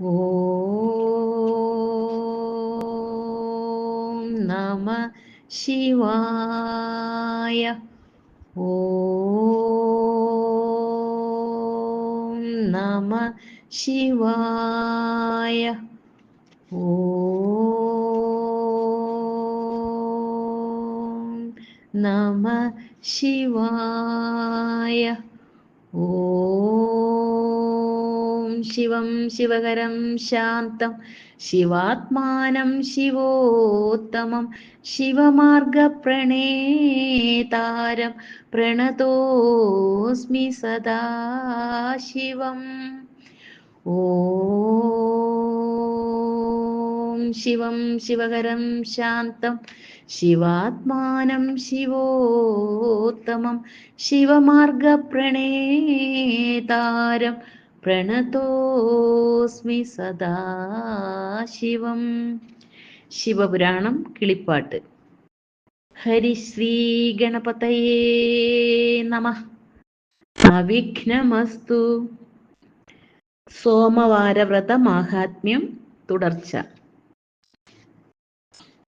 ഓം നമ ശിവായ. ഓം നമ ശിവായ. ഓം നമ ശിവായ. ഓം ശിവം ശിവകരം ശാന്തം ശിവാത്മാനം ശിവോത്തമം ശിവമാർഗപ്രണേതാരം പ്രണതോസ്മി സദാശിവം. ഓം ശിവം ശിവകരം ശാന്തം ശിവാത്മാനം ശിവോത്തമം ശിവമാർഗപ്രണേതാരം പ്രണതോസ്മി സദാശിവം. ശിവപുരാണം കിളിപ്പാട്ട്. ഹരിശ്രീ ഗണപതയേ നമഃ. അവിഘ്നമസ്തു. സോമവാരവ്രത മാഹാത്മ്യം തുടർച്ച.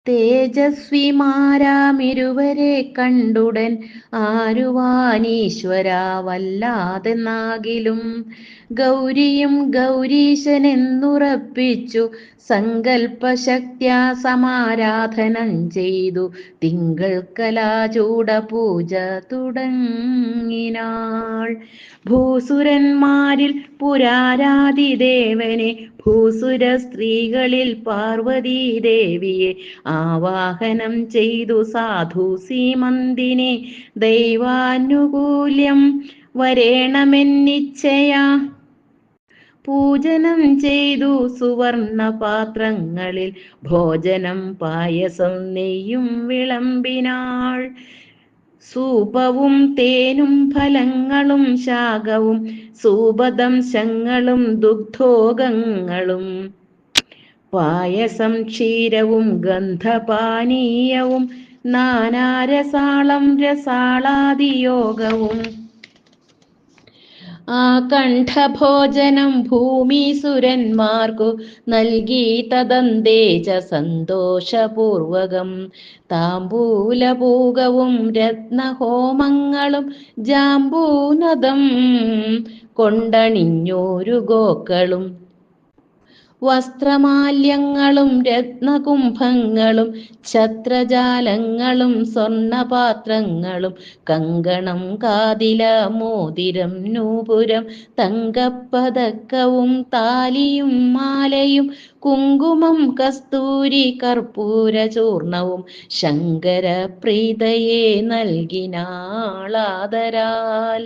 തേജസ്വിമാരാമിരുവരെ കണ്ടുടൻ ആരുവാനീശ്വര വല്ലാതെന്നാകിലും ഗൗരിയും ഗൗരീശനെന്നുറപ്പിച്ചു സങ്കൽപ്പശക്ത്യാ സമാരാധനം ചെയ്തു തിങ്കൾ കലാചൂട പൂജ തുടങ്ങിനാൾ. ഭൂസുരന്മാരിൽ പുരാരാതിദേവനെ ഭൂസുര സ്ത്രീകളിൽ പാർവതീദേവിയെ ആവാഹനം ചെയ്തു സാധു സീമന്തിനെ ദൈവാനുകൂല്യം വരേണമെന്നിച്ഛയാ പൂജനം ചെയ്തു സുവർണ പാത്രങ്ങളിൽ ഭോജനം പായസം നെയ്യും വിളമ്പിനാൾ. സൂപവും തേനും ഫലങ്ങളും ശാകവും സൂപദംശങ്ങളും ദുഗ്ധോഗങ്ങളും പായസം ക്ഷീരവും ഗന്ധപാനീയവും നാനാരസാളം രസാളാദിയോഗവും ആ കണ്ഠഭോജനം ഭൂമിസുരന്മാർക്കു നൽകി തദന്തേജ സന്തോഷപൂർവകം താംബൂലപൂകവും രത്നഹോമങ്ങളും ജാംബൂനദം കൊണ്ടണിഞ്ഞോരു ഗോക്കളും വസ്ത്രമാല്യങ്ങളും രത്നകുംഭങ്ങളും ഛത്രജാലങ്ങളും സ്വർണപാത്രങ്ങളും കങ്കണം കാതില മോതിരം നൂപുരം തങ്കപ്പതക്കവും താലിയും മാലയും കുങ്കുമം കസ്തൂരി കർപ്പൂര ചൂർണവും ശങ്കരപ്രീതയെ നൽകിനാളാദരാൽ.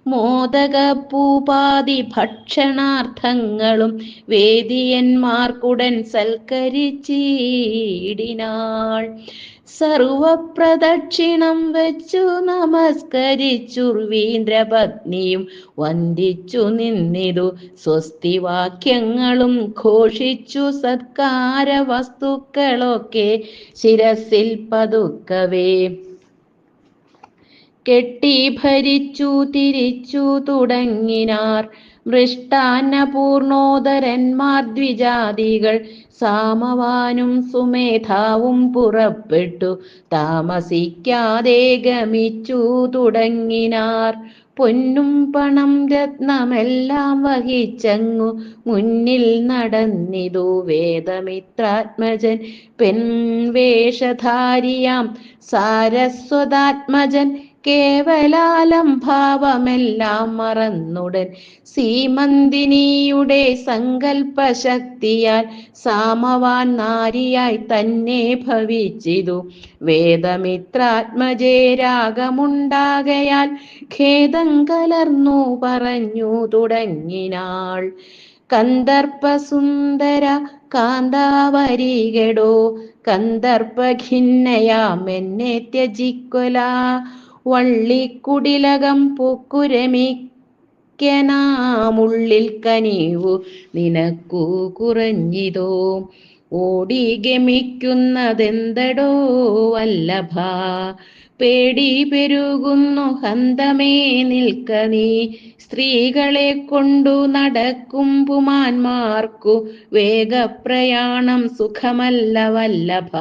മോദകപ്പൂപാതി ഭക്ഷണാർത്ഥങ്ങളും വേദിയന്മാർക്കുടൻ സൽക്കരിച്ചിടിനാൾ. സർവപ്രദക്ഷിണം വെച്ചു നമസ്കരിച്ചുർവീന്ദ്രപത്നിയും വന്ദിച്ചു നിന്നിതു സ്വസ്തിവാക്യങ്ങളും ഘോഷിച്ചു സത്കാര വസ്തുക്കളൊക്കെ ശിരസിൽ പതുക്കവേ കെട്ടി ഭരിച്ചു തിരിച്ചു തുടങ്ങിനാർ. മൃഷ്ടാന്നപൂർണോദരന്മാർ ദ്വിജാതികൾ സാമവാനും സുമേധാവും പുറപ്പെട്ടു താമസിക്കാതെ ഗമിച്ചു തുടങ്ങിനാർ. പൊന്നും പണം രത്നമെല്ലാം വഹിച്ചങ്ങു മുന്നിൽ നടന്നിതു വേദമിത്രാത്മജൻ പെൺവേഷധാരിയാം സാരസ്വതാത്മജൻ. കേവലാലംഭാവമെല്ലാം മറന്നുടൻ സീമന്തിനിയുടെ സങ്കൽപ്പശക്തിയാൽ സാമവാൻ നാരിയായി തന്നെ ഭവിച്ചിതു. വേദമിത്രാത്മജേ രാഗമുണ്ടാകയാൽ ഖേദം കലർന്നു പറഞ്ഞു തുടങ്ങിനാൾ. കന്ദർപ്പസുന്ദര കാന്താവരികടോ കന്ദർപ്പഖിന്നയാമെന്നെ ത്യജിക്കൊല വള്ളിക്കുടിലകം പൂക്കുരമിക്കനാമുള്ളിൽ കനിവു നിനക്കു കുറഞ്ഞിതോ ഓടി ഗമിക്കുന്നതെന്തടോ വല്ലഭ പേടി പെരുകുന്നു ഹന്തമേ നിൽക്ക നീ സ്ത്രീകളെ കൊണ്ടു നടക്കും പുമാന്മാർക്കു വേഗപ്രയാണം സുഖമല്ല വല്ലഭ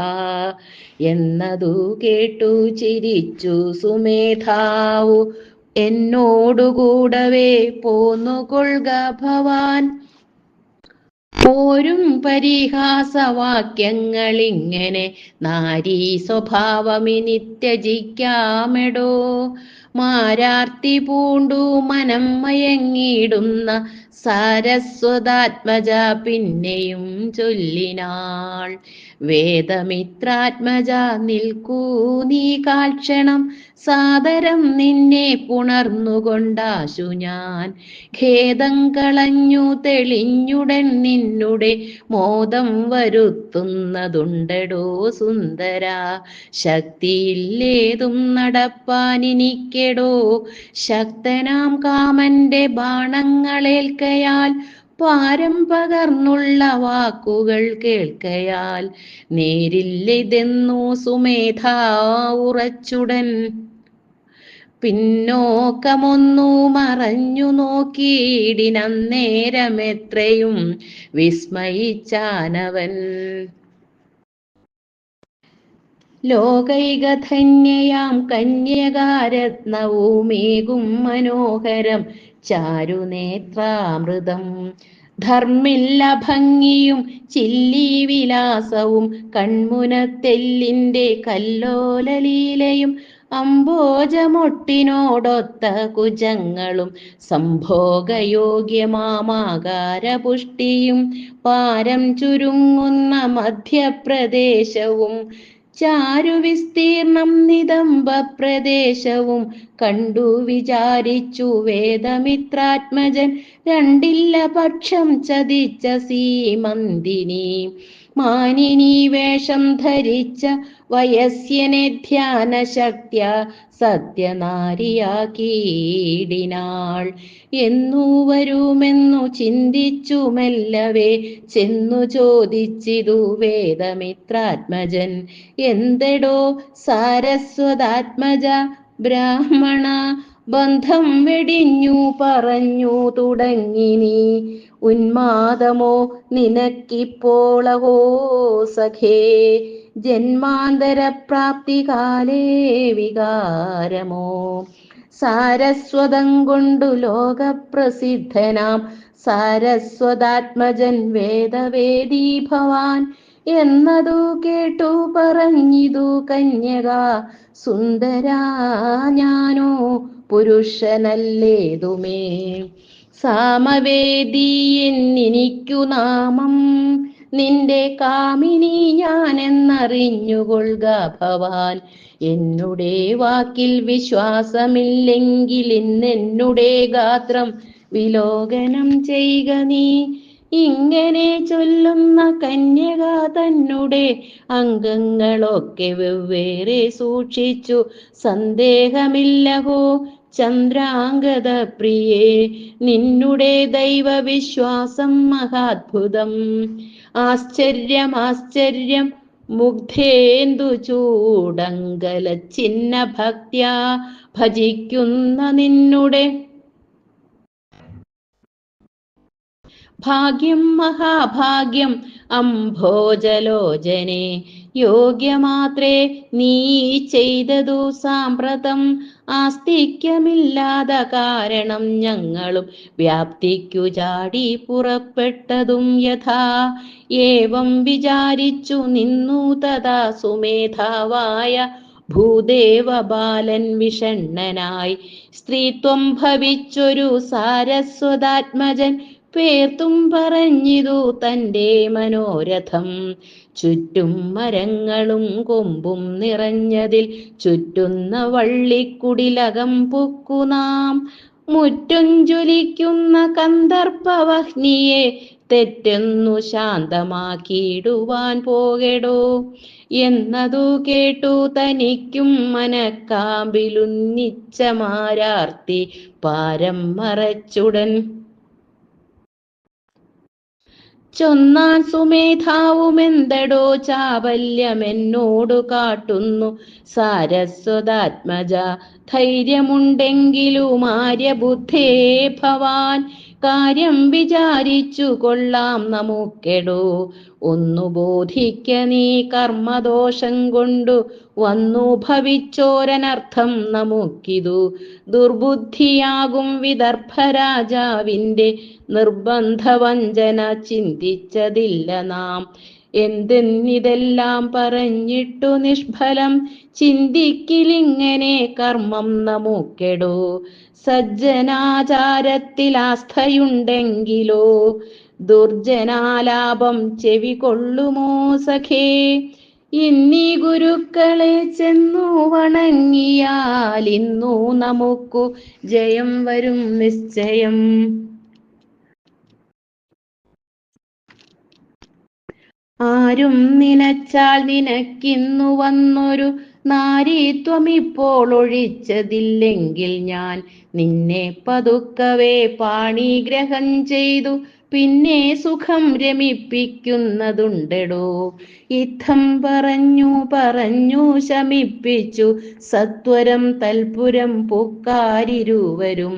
എന്നതു കേട്ടു ചിരിച്ചു സുമേധാവു. എന്നോടുകൂടവേ പോന്നുകൊള്ളുക ഭവാൻ. പോരും പരിഹാസവാക്യങ്ങളിങ്ങനെ നാരീ സ്വഭാവമിനി ത്യജിക്കാമെടോ. മാരാർത്തി പൂണ്ടു മനം മയങ്ങിടുന്ന സാരസ്വതാത്മജ പിന്നെയും ചൊല്ലിനാൾ. വേദമിത്രാത്മജ നിൽക്കൂ നീ കാൽക്ഷണം, സാദരം നിന്നെ പുണർന്നുകൊണ്ടാശു ഞാൻ. ഖേദം കളഞ്ഞു തെളിഞ്ഞുടൻ നിന്നുടെ മോദം വരുത്തുന്നതുണ്ടടോ സുന്ദര. ശക്തിയില്ലേതും നടപ്പാനിനിക്കെടോ, ശക്തനാം കാമന്റെ ബാണങ്ങളേൽക്കയാൽ പാരം പകർന്നുള്ള വാക്കുകൾ കേൾക്കയാൽ. നേരില്ലിതെന്നു സുമേധാ ഉറച്ചുടൻ പിന്നോക്കമൊന്നു മറഞ്ഞു നോക്കിയിടിനന്നേരമെത്രയും വിസ്മയിച്ചാനവൻ. ലോകൈകധന്യയാം കന്യകാരത്നവുമേകും മനോഹരം ചാരുനേത്രാമൃതം. ധർമ്മില്ല ഭംഗിയും ചില്ലി വിലാസവും കൺമുനത്തെല്ലിൻ്റെ കല്ലോലലീലയും അംബോജമൊട്ടിനോടൊത്ത കുജങ്ങളും സംഭോഗയോഗ്യമാകാരപുഷ്ടിയും പാരം ചുരുങ്ങുന്ന മധ്യപ്രദേശവും ചാരുവിസ്തീർണം നിതംബ പ്രദേശവും കണ്ടു വിചാരിച്ചു വേദമിത്രാത്മജൻ. രണ്ടില്ല പക്ഷം ചതിച്ച സീമന്തിനി മാനിനി വേഷം ധരിച്ച വയസ്യനെ ധ്യാനശക്ത്യാ സത്യനാരിയാക്കിയിടിനാൾ. എന്നു വരുമെന്നു ചിന്തിച്ചു മെല്ലവേ ചെന്നു ചോദിച്ചിതു വേദമിത്രാത്മജൻ. എന്തെടോ സാരസ്വതാത്മജ ബ്രാഹ്മണ, ബന്ധം വെടിഞ്ഞു പറഞ്ഞു തുടങ്ങി നീ. ഉന്മാദമോ നിനക്കിപ്പോളഹോ സഖേ, ജന്മാന്തരപ്രാപ്തി കാലേ വികാരമോ. സാരസ്വതം കൊണ്ടു ലോകപ്രസിദ്ധനാം സാരസ്വതാത്മജൻ വേദവേദീ ഭവാൻ എന്നതു കേട്ടു പറഞ്ഞിതു കന്യക. സുന്ദരാ ഞാനോ പുരുഷനല്ലേതുമേ, സാമവേദി എന്നിനിക്കു നാമം. നിന്റെ കാമിനി ഞാനെന്നറിഞ്ഞുകൊള്ളുക ഭവാൻ. എന്നുടെ വാക്കിൽ വിശ്വാസമില്ലെങ്കിൽ ഇന്നെന്നുടെ ഗാത്രം വിലോകനം ചെയ്യുക നീ. ഇങ്ങനെ ചൊല്ലുന്ന കന്യക തന്നെ അംഗങ്ങളൊക്കെ വെവ്വേറെ സൂക്ഷിച്ചു. സന്ദേഹമില്ലഹോ ചന്ദ്രാംഗത പ്രിയേ, നിന്നുടെ ദൈവവിശ്വാസം മഹാത്ഭുതം. ആശ്ചര്യം മുഗ്ധേന്ദു ചൂടങ്കല ചിഹ്ന ഭക്ത്യാ ഭജിക്കുന്ന നിന്നുടെ ഭാഗ്യം മഹാഭാഗ്യം അംഭോജലോചനെ. യോഗ്യമാത്രേ നീ ചെയ്തതു സാമ്പ്രതം, ആസ്തിക്യമില്ലാത കാരണം ഞങ്ങളും വ്യാപ്തിക്കു ചാടി പുറപ്പെട്ടതും യഥാ. ഏവം വിചാരിച്ചു നിന്നു തഥാ സുമേധാവായ ഭൂദേവ ബാലൻ വിഷണ്ണനായി. സ്ത്രീത്വം ഭവിച്ചൊരു സാരസ്വതാത്മജൻ പേർത്തും പറഞ്ഞിതു തൻ്റെ മനോരഥം. ചുറ്റും മരങ്ങളും കൊമ്പും നിറഞ്ഞതിൽ ചുറ്റുന്ന വള്ളിക്കുടിലകം പൊക്കുനാം. മുറ്റും ജ്വലിക്കുന്ന കന്ദർപ്പവഹ്നിയെ തെറ്റെന്നു ശാന്തമാക്കിയിടുവാൻ പോകെടോ എന്നതു കേട്ടു തനിക്കും മനക്കാമ്പിലുന്നിച്ച മാരാർത്തി പാരം മറച്ചുടൻ ചൊന്നാൻ സുമേധാവുമെന്തടോ ചാബല്യമെന്നോടു കാട്ടുന്നു സാരസ്വതാത്മജ. ധൈര്യമുണ്ടെങ്കിലും ആര്യബുദ്ധേ ഭവാൻ, കാര്യം വിചാരിച്ചു കൊള്ളാം നമുക്കെടോ. ഒന്നു ബോധിക്ക നീ, കർമ്മദോഷം കൊണ്ടു വന്നു ഭവിച്ചോരനർത്ഥം നമുക്കിതു. ദുർബുദ്ധിയാകും വിദർഭരാജാവിൻ്റെ നിർബന്ധവഞ്ചന ചിന്തിച്ചതില്ല നാം. എന്തെന്നിതെല്ലാം പറഞ്ഞിട്ടു നിഷ്ഫലം, ചിന്തിക്കിലിങ്ങനെ കർമ്മം നമുക്കെടോ. സജ്ജനാചാരത്തിൽ ആസ്ഥയുണ്ടെങ്കിലോ, ദുർജനാലാപം ചെവികൊള്ളുമോ സഖേ. ഇന്നീ ഗുരുക്കളെ ചെന്നു വണങ്ങിയാൽ ഇന്നു നമുക്കു ജയം വരും നിശ്ചയം. ആരും നിനച്ചാൽ നിനക്കിന്നു വന്നൊരു നാരീത്വമിപ്പോൾ ഒഴിച്ചതില്ലെങ്കിൽ ഞാൻ നിന്നെ പതുക്കവേ പാണിഗ്രഹം ചെയ്തു പിന്നെ സുഖം രമിപ്പിക്കുന്നതുണ്ടെടോ. യുദ്ധം പറഞ്ഞു ശമിപ്പിച്ചു സത്വരം തൽപുരം പൂക്കാരിരുവരും.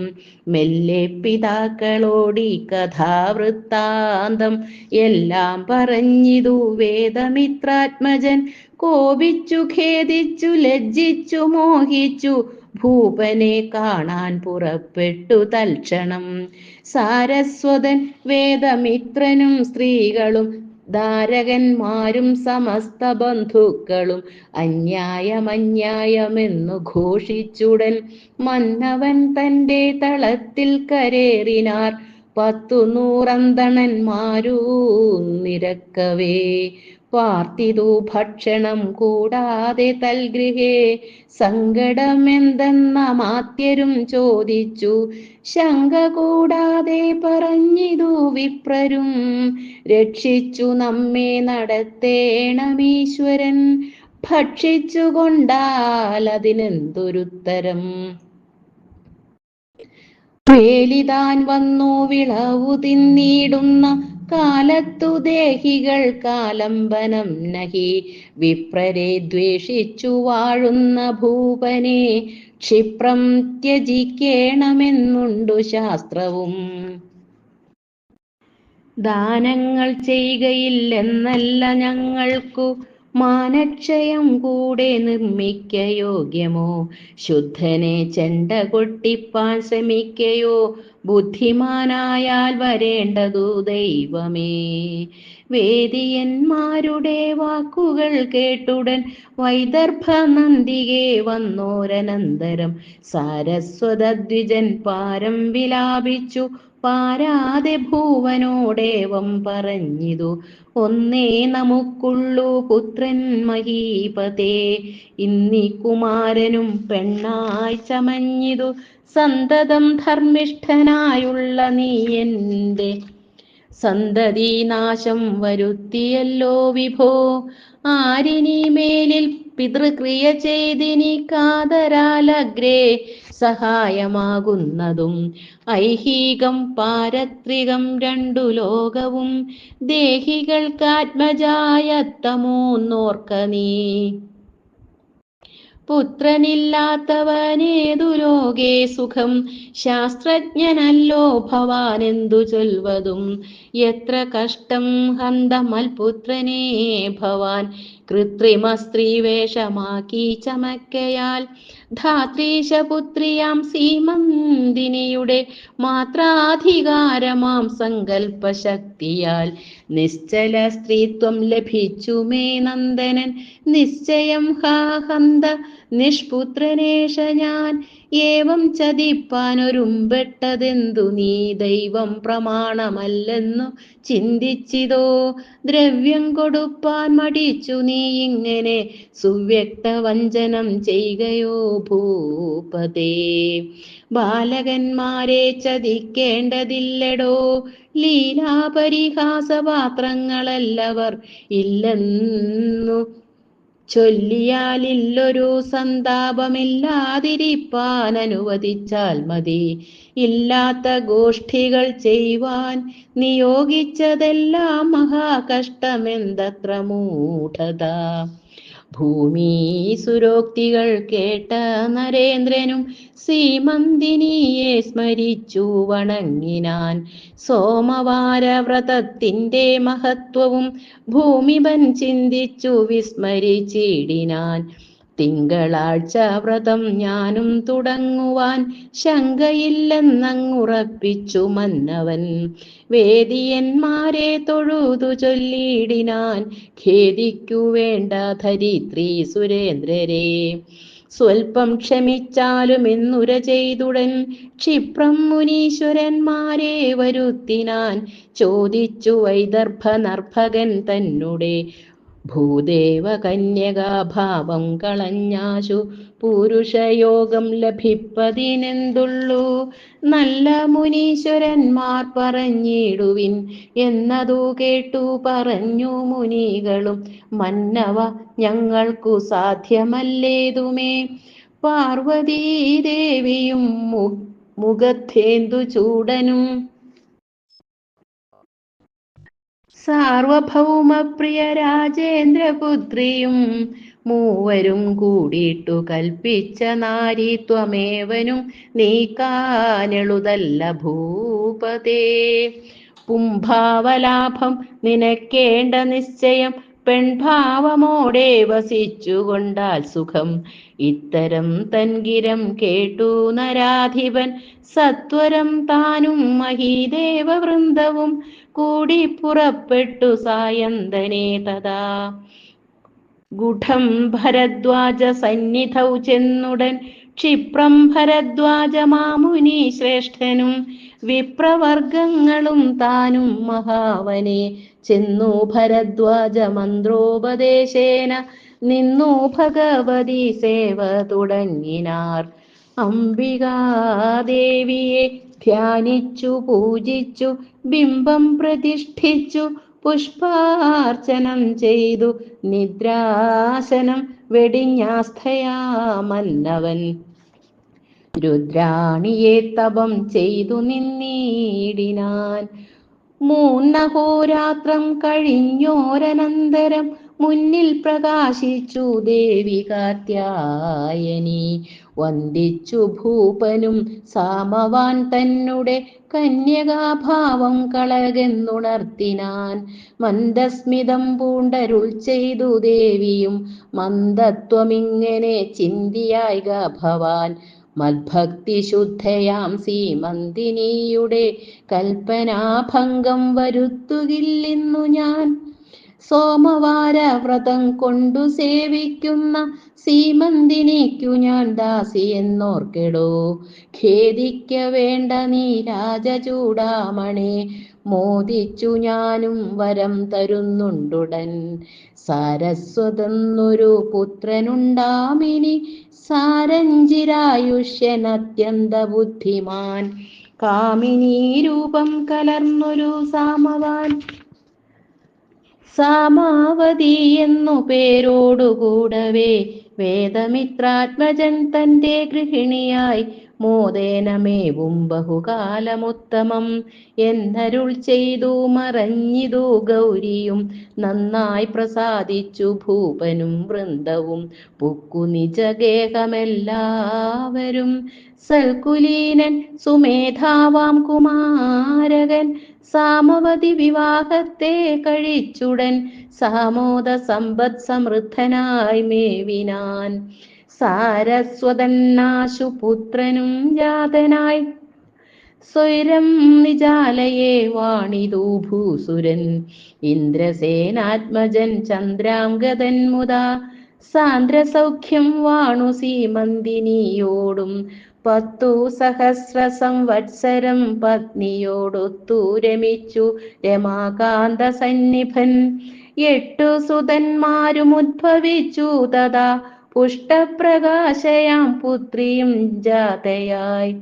മെല്ലെ പിതാക്കളോടി കഥാവൃത്താന്തം എല്ലാം പറഞ്ഞിതു വേദമിത്രാത്മജൻ. കോപിച്ചു ഖേദിച്ചു ലജ്ജിച്ചു മോഹിച്ചു ഭൂപനെ കാണാൻ പുറപ്പെട്ടു തൽക്ഷണം. സാരസ്വതൻ വേദമിത്രനും സ്ത്രീകളും ധാരകന്മാരും സമസ്ത ബന്ധുക്കളും അന്യായമെന്നു ഘോഷിച്ചുടൻ മന്നവൻ തൻ്റെ തളത്തിൽ കരേറിനാർ. 100 അന്തണന്മാരു നിരക്കവേ പാർത്തിതു ഭക്ഷണം കൂടാതെ തൽഗൃഹേ. സങ്കടമെന്തെന്ന മാത്യരും ചോദിച്ചു, ശങ്ക കൂടാതെ പറഞ്ഞിതു വിപ്രരും. രക്ഷിച്ചു നമ്മെ നടത്തേണമീശ്വരൻ, ഭക്ഷിച്ചു കൊണ്ടാൽ അതിനെന്തൊരുത്തരം. വേലിതാൻ വന്നു വിളവു തിന്നിടുന്ന കാലത്തു ദേഹികൾ കാലംബനം നഹി. വിപ്രരെ ദ്വേഷിച്ചു വാഴുന്ന ഭൂപനെ ക്ഷിപ്രം ത്യജിക്കേണമെന്നുണ്ടു ശാസ്ത്രവും. ദാനങ്ങൾ ചെയ്യുകയില്ലെന്നല്ല ഞങ്ങൾക്കു മാനക്ഷയം കൂടെ നിർമ്മിക്ക യോഗ്യമോ. ശുദ്ധനെ ചെണ്ട കൊട്ടിപ്പാൻ ശ്രമിക്കയോ, ബുദ്ധിമാനായാൽ വരേണ്ടതു ദൈവമേ. വേദിയന്മാരുടെ വാക്കുകൾ കേട്ടുടൻ വൈദർഭ നന്ദികെ വന്നോരനന്തരം സാരസ്വതദ്വിജൻ പാരം വിലാപിച്ചു പാരാതെ ഭൂവനോടേവം പറഞ്ഞിതു. ഒന്നേ നമുക്കുള്ളു പുത്രൻ മഹീപതേ, ഇന്നീ കുമാരനും പെണ്ണായി ചമഞ്ഞിതു. സന്തതം ധർമ്മിഷ്ഠനായുള്ള നീ എൻ്റെ സന്തതിനാശം വരുത്തിയല്ലോ വിഭോ. ആരിനി മേലിൽ പിതൃക്രിയ ചെയ്തിനി കാതരാലഗ്രേ സഹായമാകുന്നതും. ഐഹികം പാരത്രികം 2 ലോകവും ദേഹികൾക്കാത്മജായത്തമോന്നോർക്ക നീ. പുത്രനില്ലാത്തവനേതു ലോകേ സുഖം, ശാസ്ത്രജ്ഞനല്ലോ ഭവാനെന്തു ചൊൽവതും. എത്ര കഷ്ടം ഹന്തമൽപുത്രനെ ഭവാൻ, കൃത്രിമ സ്ത്രീവേഷമാക്കി ചമക്കയാൽ. ധാത്രീശപുത്രിയാം സീമന്തിനിയുടെ മാത്രാധികാരമാം സങ്കൽപ്പശക്തിയാൽ നിശ്ചല സ്ത്രീത്വം ലഭിച്ചു മേ നന്ദനൻ. നിശ്ചയം ഹാ ഹന്ത നിഷ്പുത്രനേഷ ഞാൻ. ഏവം ചതിപ്പാനൊരുമ്പെട്ടതെന്തു നീ ദൈവം പ്രമാണമല്ലെന്നു ചിന്തിച്ചിതോ. ദ്രവ്യം കൊടുപ്പാൻ മടിച്ചു നീ ഇങ്ങനെ സുവ്യക്ത വഞ്ചനം ചെയ്യുകയോ ഭൂപതേ. ബാലകന്മാരെ ചതിക്കേണ്ടതില്ലടോ, ലീലാപരിഹാസപാത്രങ്ങളല്ലവർ ഇല്ലെന്നു ചൊല്ലിയാലില്ലൊരു സന്താപമില്ലാതിരിപ്പാൻ അനുവദിച്ചാൽ മതി. ഇല്ലാത്ത ഗോഷ്ഠികൾ ചെയ്യുവാൻ നിയോഗിച്ചതെല്ലാം മഹാകഷ്ടമെന്തത്ര മൂഢത. ഭൂമി സുരോക്തികൾ കേട്ട നരേന്ദ്രനും സീമന്തിനിയെ സ്മരിച്ചു വണങ്ങിനാൻ. സോമവാരവ്രതത്തിൻ്റെ മഹത്വവും ഭൂമിപൻ ചിന്തിച്ചു വിസ്മരിച്ചിടിനാൻ. തിങ്കളാഴ്ച വ്രതം ഞാനും തുടങ്ങുവാൻ ശങ്കയില്ലെന്നങ്ങുറപ്പിച്ചു മന്നവൻ. വേദിയന്മാരെ തൊഴുതു ചൊല്ലിയിടിനാൻ, ഖേദിക്കു വേണ്ട ധരിത്രി സുരേന്ദ്രരെ. സ്വൽപ്പം ക്ഷമിച്ചാലും എന്നുര ചെയ്തുടൻ ക്ഷിപ്രം മുനീശ്വരന്മാരെ വരുത്തിനാൻ. ചോദിച്ചു വൈദർഭ നർഭകൻ തന്നുടെ ഭൂദേവ കന്യകാഭാവം കളഞ്ഞാശു പുരുഷയോഗം ലഭിപ്പതിനെന്തുള്ളൂ. നല്ല മുനീശ്വരന്മാർ പറഞ്ഞിടുവിൻ എന്നതു കേട്ടു പറഞ്ഞു മുനികളും, മന്നവ ഞങ്ങൾക്കു സാധ്യമല്ലേതുമേ. പാർവതീദേവിയും മുഖത്തേന്തു ചൂടനും സാർവഭൗമപ്രിയ രാജേന്ദ്രപുത്രിയും മൂവരും കൂടിയിട്ടു കൽപ്പിച്ച നാരീത്വമേവനും നീക്കാനെളുതല്ല ഭൂപതേ. പുംഭാവലാഭം നിനക്കേണ്ട നിശ്ചയം, പെൺഭാവമോടെ വസിച്ചുകൊണ്ടാൽ സുഖം. ഇത്തരം തൻകിരം കേട്ടു നരാധിപൻ സത്വരം താനും മഹീദേവവൃന്ദവും കൂടി പുറപ്പെട്ടു സായന്തനേ തഥാ. ഗുഢം ഭരദ്വാജ സന്നിധൗ ചെന്നുടൻ ക്ഷിപ്രം ഭരദ്വാജ മാമുനി ശ്രേഷ്ഠനും വിപ്രവർഗങ്ങളും താനും മഹാവനെ ചെന്നു ഭരദ്വാജ മന്ത്രോപദേശേന നിന്നു ഭഗവതി സേവ തുടങ്ങിനാർ. അംബികാദേവിയെ ധ്യാനിച്ചു പൂജിച്ചു ബിംബം പ്രതിഷ്ഠിച്ചു പുഷ്പാർച്ചനം ചെയ്തു നിദ്രാസനം വെടിഞ്ഞാസ്ഥയാ മന്നവൻ. രുദ്രാണിയെ തപം ചെയ്തു നിന്നീടിനാൻ. മൂന്നഹോരാത്രം കഴിഞ്ഞോരനന്തരം മുന്നിൽ പ്രകാശിച്ചു ദേവി കാത്യായനി. വന്ദിച്ചു ഭൂപനും സാമവാൻ തന്നെ കന്യകാഭാവം കളകെന്നുണർത്തിനാൻ. മന്ദസ്മിതം പൂണ്ടരുൾ ചെയ്തു ദേവിയും, മന്ദത്വമിങ്ങനെ ചിന്തിയായിക ഭവാൻ. മദ്ഭക്തി ശുദ്ധയാം സീമന്തിനിയുടെ കൽപ്പനാഭംഗം വരുത്തുകില്ലിന്നു ഞാൻ. സോമവാര വ്രതം കൊണ്ടു സേവിക്കുന്ന സീമന്തിനിക്കു ഞാൻ ദാസി എന്നോർക്കെടോ. ഖേദിക്ക വേണ്ട നീ രാജചൂടാമണേ, മോദിച്ചു ഞാനും വരം തരുന്നുണ്ടുടൻ. സാരസ്വതെന്നൊരു പുത്രനുണ്ടാമിനി, സാരഞ്ചിരായുഷ്യൻ അത്യന്ത ബുദ്ധിമാൻ. കാമിനീ രൂപം കലർന്നൊരു സാമവാൻ, സാമാവതി എന്നു പേരോടുകൂടവേ വേദമിത്രാത്മജൻ തൻ്റെ ഗൃഹിണിയായി മോദേനമേവും ബഹുകാലമുത്തമം എന്നരുൾ ചെയ്തു മറഞ്ഞിതു ഗൗരിയും. നന്നായി പ്രസാദിച്ചു ഭൂപനും വൃന്ദവും പുക്കു നിജഗേഹമെല്ലാവരും. സൽകുലീനൻ സുമേധാവാം കുമാരകൻ സാമവതി വിവാഹത്തെ കഴിച്ചുടൻ സാമോദ സമ്പദ് സമൃദ്ധനായി മേവിനാൻ. സാരസ്വതന്നാശു പുത്രനും ജാതനായി സ്വൈരം നിജാലയെ വാണിതു ഭൂസുരൻ. ഇന്ദ്രസേനാത്മജൻ ചന്ദ്രാംഗതൻ മുതാ സാന്ദ്രസൗഖ്യം വാണു സീമന്തിനിയോടും. 10 സഹസ്ര സംവത്സരം പത്നിയോടൊത്തു രമിച്ചു രമാകാന്ത സന്നിഭൻ. 8 സുതന്മാരും ഉദ്ഭവിച്ചു തഥാ പുഷ്ടപ്രകാശയാം പുത്രിയും ജാതയായി.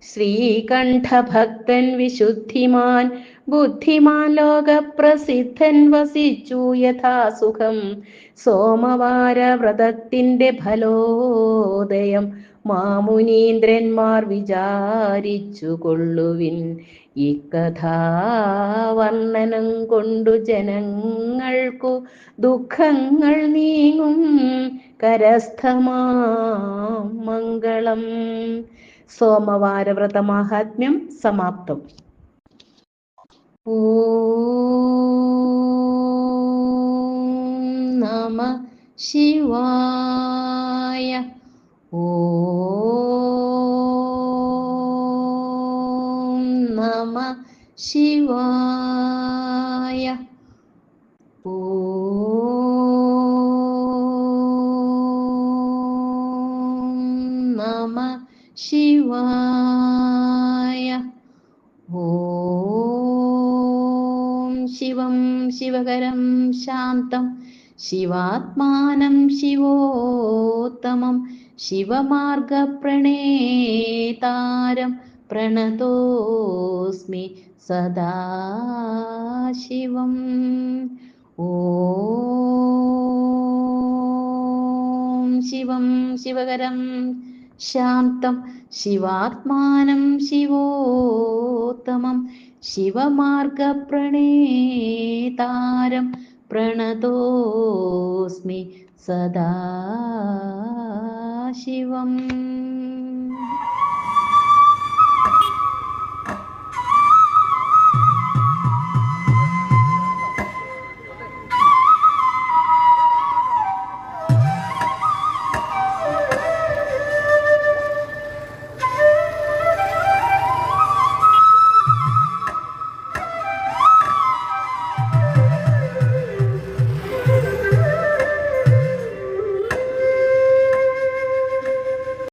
ശ്രീകണ്ഠഭക്തൻ വിശുദ്ധിമാൻ ബുദ്ധിമാൻ ലോകപ്രസിദ്ധൻ വസിച്ചു യഥാസുഖം. സോമവാര വ്രതത്തിൻ്റെ ഫലോദയം മാമുനീന്ദ്രന്മാർ വിചാരിച്ചു കൊള്ളുവിൻ. ഈ കഥാവർണ്ണനം കൊണ്ടു ജനങ്ങൾക്കു ദുഃഖങ്ങൾ നീങ്ങും കരസ്ഥമാം മംഗളം. സോമവാരവ്രത മാഹാത്മ്യം സമാപ്തം. ഓം നമഃ ശിവായ. ഓം നമഃ ശിവായ. ഓം നമഃ ശിവായ. ഓം ശിവം ശിവകരം ശാന്തം ശിവാത്മാനം ശിവോത്തമം ശിവമാർഗപ്രണേതാരം പ്രണതോസ്മി സദാശിവം. ഓം ശിവം ശിവകരം ശാന്തം ശിവാത്മാനം ശിവോത്തമം ശിവമാർഗപ്രണേതാരം പ്രണതോസ്മി സദാശിവം.